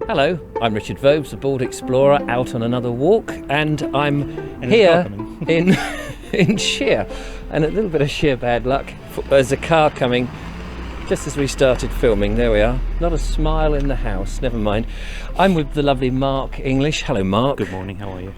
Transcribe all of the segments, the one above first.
Hello, I'm Richard Vobes, the Bald Explorer, out on another walk, and I'm here in Shere, and a little bit of sheer bad luck. There's a car coming just as we started filming. There we are. Not a smile in the house, never mind. I'm with the lovely Marq English. Hello, Mark. Good morning, how are you?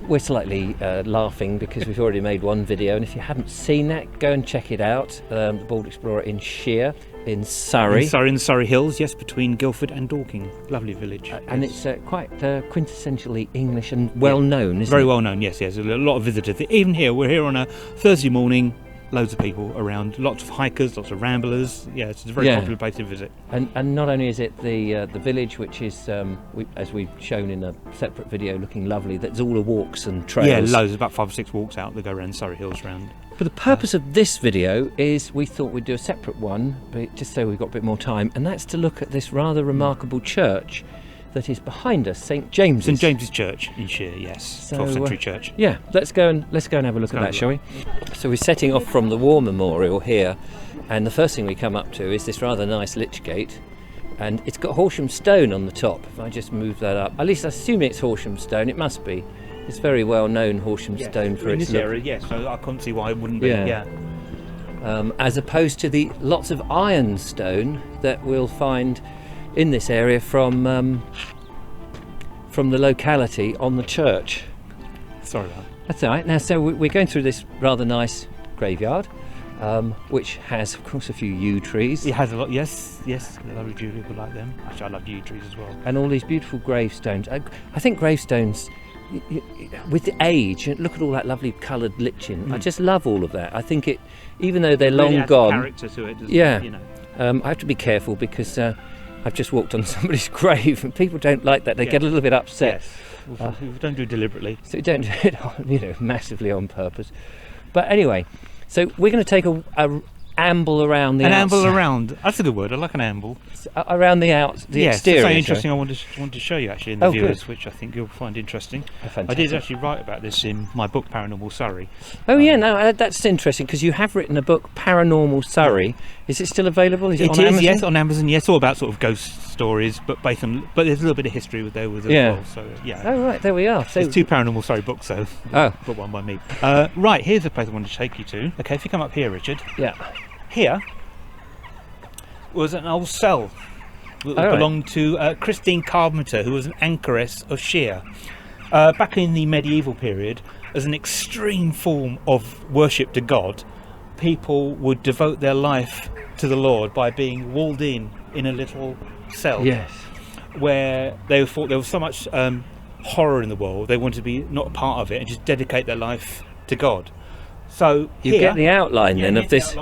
We're slightly laughing because we've already made one video, and if you haven't seen that, go and check it out. The Bald Explorer in Shere, in Surrey. In the Surrey Hills, yes, between Guildford and Dorking. Lovely village. And it's quite quintessentially English and well known, isn't it? Very well known, yes. A lot of visitors. Even here, we're here on a Thursday morning. Loads of people around, lots of hikers, lots of ramblers. Yeah, it's a very popular place to visit. And not only is it the village, which is, as we've shown in a separate video, looking lovely, that's all the walks and trails. Yeah, loads, about 5 or 6 walks out that go around Surrey Hills round. But the purpose of this video is we thought we'd do a separate one, but just so we've got a bit more time, and that's to look at this rather remarkable church that is behind us, St James's. St James's Church in Shere, yes, 12th century church. Yeah, let's go and have a look at that, shall we? So we're setting off from the War Memorial here, and the first thing we come up to is this rather nice lich gate, and it's got Horsham stone on the top. If I just move that up, at least I assume it's Horsham stone. It must be. It's very well known Horsham stone for its in this area. Yes, so I can't see why it wouldn't be. Yeah. As opposed to the lots of ironstone that we'll find in this area from the locality on the church. Sorry about that. That's all right. Now, so we're going through this rather nice graveyard, which has, of course, a few yew trees. It has a lot. Yes. I love yew. People like them. Actually, I love yew trees as well. And all these beautiful gravestones. I think gravestones, with the age, look at all that lovely coloured lichen. I just love all of that. I think it, even though they're really long gone, character to it. Yeah. You know. I have to be careful because I've just walked on somebody's grave, and people don't like that. They get a little bit upset. Yes. We don't do it deliberately. So we don't do it, massively on purpose. But anyway, so we're going to take a amble around the outside. Amble around. That's a good word. I like an amble. Around the exterior. That's something interesting I wanted to show you actually in the viewers, good. which I think you'll find interesting. Fantastic. I did actually write about this in my book Paranormal Surrey. Oh yeah, no, that's interesting because you have written a book, Paranormal Surrey. Is it still available? Is it on Amazon? Yes, on Amazon. Yes, all about sort of ghost stories, but there's a little bit of history with as well. So yeah. Oh right, there we are. So there's 2 Paranormal Surrey books, though. But one by me. Right, here's the place I wanted to take you to. Okay, if you come up here, Richard. Yeah. Here was an old cell that belonged to Christine Carpenter, who was an anchoress of Shere. Back in the medieval period, as an extreme form of worship to God, people would devote their life to the Lord by being walled in a little cell. Yes. Where they thought there was so much horror in the world, they wanted to be not a part of it and just dedicate their life to God. So you get the outline then of this.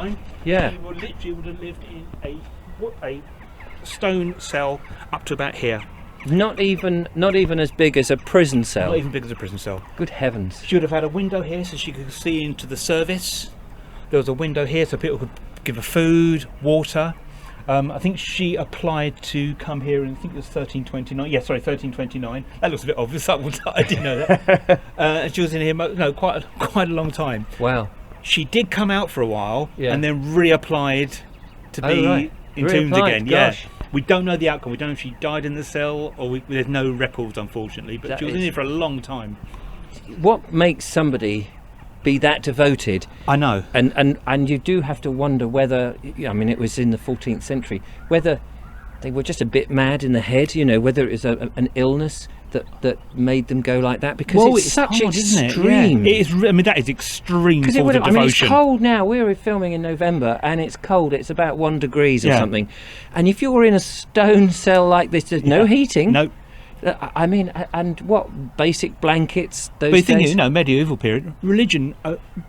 Yeah. You literally would have lived in a stone cell up to about here. Not even as big as a prison cell. Not even big as a prison cell. Good heavens. She would have had a window here so she could see into the service. There was a window here so people could give her food, water. I think she applied to come here in, I think it was 1329. Yeah, sorry, 1329. That looks a bit obvious. I didn't know that. She was in here quite a long time. Wow. She did come out for a while and then reapplied to be entombed again. Gosh. Yeah. We don't know the outcome. We don't know if she died in the cell or there's no records, unfortunately. But she was in here for a long time. What makes somebody be that devoted? I know. And you do have to wonder whether, I mean, it was in the 14th century, whether they were just a bit mad in the head, whether it was an illness that made them go like that, because it's such hard, extreme. It is. I mean, that is extreme sort of devotion. I mean, it's cold now. We're filming in November, and it's cold. It's about 1 degree or something. And if you're in a stone cell like this, there's no heating. No. I mean, and what basic blankets? Those but the thing days? is, medieval period, religion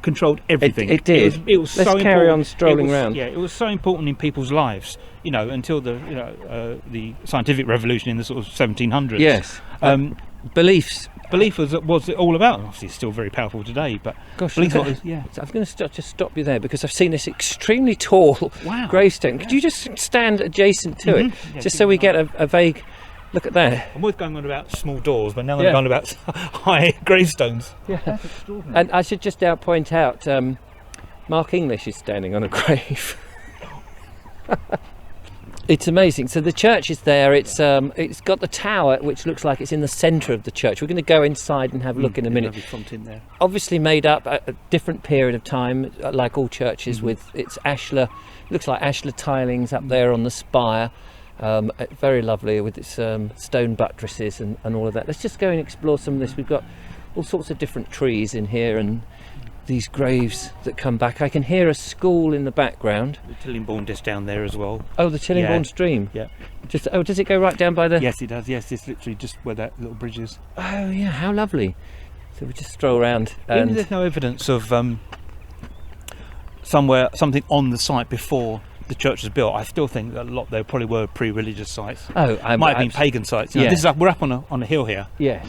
controlled everything. It did. It was Let's so carry important. on strolling around. Yeah, it was so important in people's lives. Until the scientific revolution in the sort of 1700s. Yes. Belief was all about. Obviously, it's still very powerful today. But gosh, belief I'm going to just stop you there because I've seen this extremely tall gravestone. Could you just stand adjacent to it, just so we get a vague look at that? I'm always going on about small doors, but now I'm going about high gravestones. Yeah, that's extraordinary. And I should just now point out, Marq English is standing on a grave. It's amazing. So the church is there. It's got the tower, which looks like it's in the centre of the church. We're going to go inside and have a look in a minute. Lovely fontaine there. Obviously made up at a different period of time, like all churches, with its ashlar. Looks like ashlar tilings up there on the spire. Very lovely with its stone buttresses and all of that. Let's just go and explore some of this. We've got all sorts of different trees in here and these graves that come back. I can hear a school in the background. The Tillingbourne just down there as well. Oh, the Tillingbourne stream. Yeah. Does it go right down by the? Yes, it does. Yes, it's literally just where that little bridge is. Oh yeah, how lovely. So we just stroll around. Even And if there's no evidence of something on the site before the church was built, I still think that a lot there probably were pre-religious sites. Might have been pagan sites. You know, Yeah. this is we're up on a hill here, yes.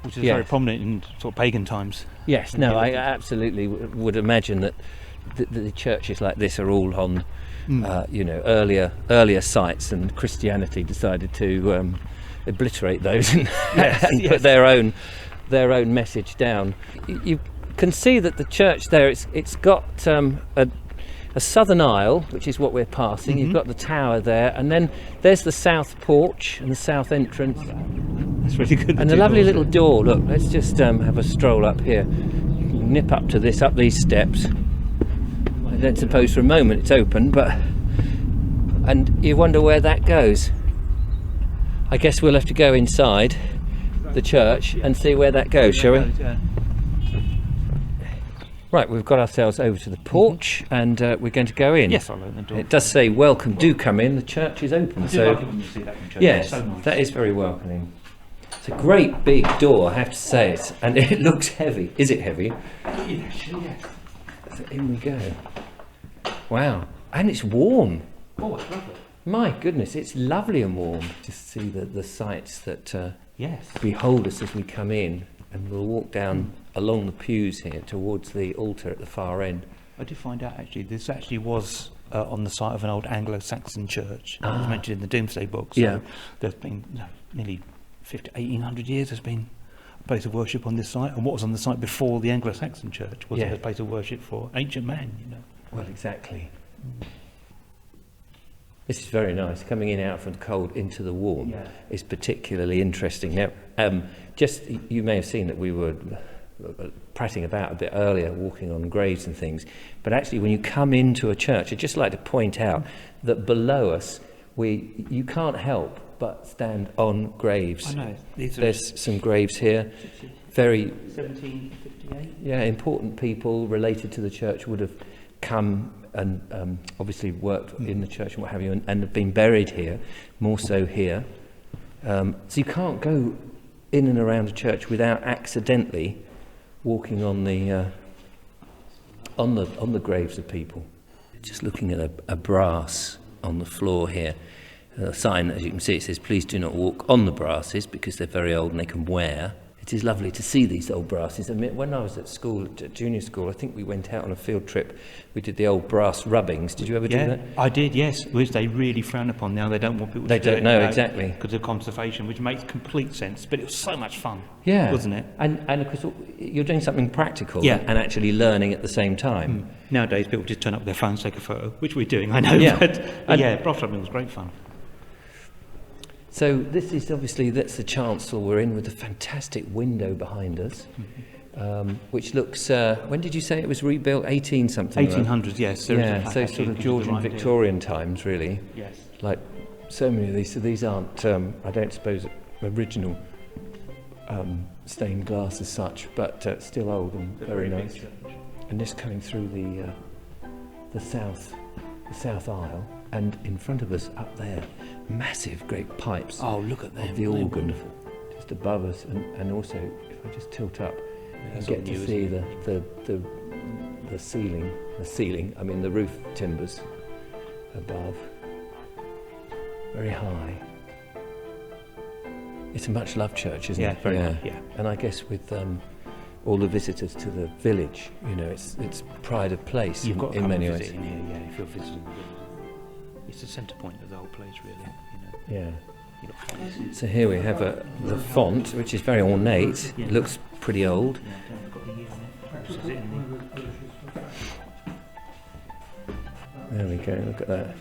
which is Yes. very prominent in sort of pagan times. Yes, no, I absolutely would imagine that the churches like this are all on, earlier sites, and Christianity decided to obliterate those and, and put their own message down. You can see that the church there, it's got a southern aisle, which is what we're passing. You've got the tower there, and then there's the south porch and the south entrance. That's really good. And a lovely little door. Look, let's just have a stroll up here. You can nip up these steps. I don't suppose for a moment it's open, and you wonder where that goes. I guess we'll have to go inside the church and see where that goes, shall we? Yeah. Right, we've got ourselves over to the porch, and we're going to go in. Yes, I'll open the door. It does say "Welcome, do come in." The church is open, I do so like it when you see that from church. yes, It's so nice. that is very welcoming. It's a great big door, I have to say, and it looks heavy. Is it heavy? Yes. So in we go. Wow, and it's warm. Oh, it's lovely. My goodness, it's lovely and warm. Just see the sights that Yes. behold us as we come in, and we'll walk down along the pews here towards the altar at the far end. I did find out actually this actually was on the site of an old Anglo-Saxon church. It was mentioned in the Domesday Book. So Yeah. there's been nearly 1800 years there's been a place of worship on this site, and what was on the site before the Anglo-Saxon church was Yeah. a place of worship for ancient man, you know. Well, exactly. This is very nice. Coming in out from the cold into the warm is particularly interesting. Now, you may have seen that we were prattling about a bit earlier, walking on graves and things. But actually, when you come into a church, I'd just like to point out that below us, you can't help but stand on graves. I know. There's some graves here. Very 1758. Yeah, important people related to the church would have come and obviously worked in the church and what have you, and have been buried here, more so here. So you can't go in and around a church without accidentally walking on the graves of people. Just looking at a brass on the floor here. A sign, as you can see, it says, "Please do not walk on the brasses," because they're very old and they can wear. It is lovely to see these old brasses. I mean, when I was at school, at junior school, I think we went out on a field trip. We did the old brass rubbings. Did you ever do that? I did, yes, which they really frown upon now. They don't want people They to do don't it, know, you know, exactly. because of conservation, which makes complete sense. But it was so much fun, Yeah. wasn't it? And of course, you're doing something practical Yeah. and actually learning at the same time. Nowadays, people just turn up with their phones, take a photo, which we're doing, I know. Yeah. But And- yeah, brass rubbing was great fun. So this is obviously, that's the chancel we're in, with a fantastic window behind us, which looks, when did you say it was rebuilt? 18 something? 1800s, yes. There is a Yeah, plaque so actually sort of gives you the Georgian right idea. Victorian times, really. Yes. Like so many of these. So these aren't, I don't suppose, original stained glass as such, but still old and very nice. And just coming through the south aisle, and in front of us up there, massive great pipes. Oh, look at them. Of the They're organ wonderful. just above us, and also if I just tilt up, I that's get all to new, see isn't the ceiling. I mean the roof timbers above, very high. It's a much loved church, isn't it? very much, yeah. And I guess with all the visitors to the village, you know, it's pride of place You've got to in come many and ways. visit in here, yeah, if you're visiting. It's the centre point of the whole place, really. You know. Yeah. You've got fonts. So here we have the font, which is very ornate. It looks pretty old. Yeah, I've got the year on it. Says it in There we go, look at that.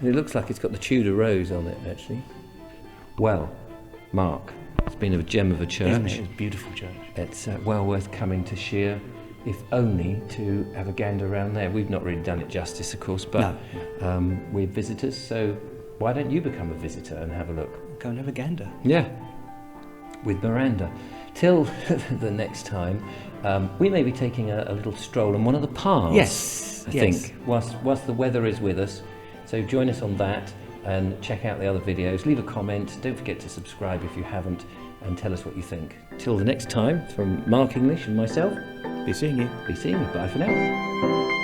It looks like it's got the Tudor rose on it, actually. Well, Mark, it's been a gem of a church. Isn't it? It's a beautiful church. It's well worth coming to Shere, if only to have a gander around there. We've not really done it justice, of course, but we're visitors, so why don't you become a visitor and have a look? Go and have a gander. Yeah, with Miranda. Till the next time, we may be taking a little stroll on one of the paths. Yes, I think, whilst the weather is with us. So join us on that and check out the other videos. Leave a comment. Don't forget to subscribe if you haven't, and tell us what you think. Till the next time, from Marq English and myself, Be seeing you. be seeing you. Bye for now.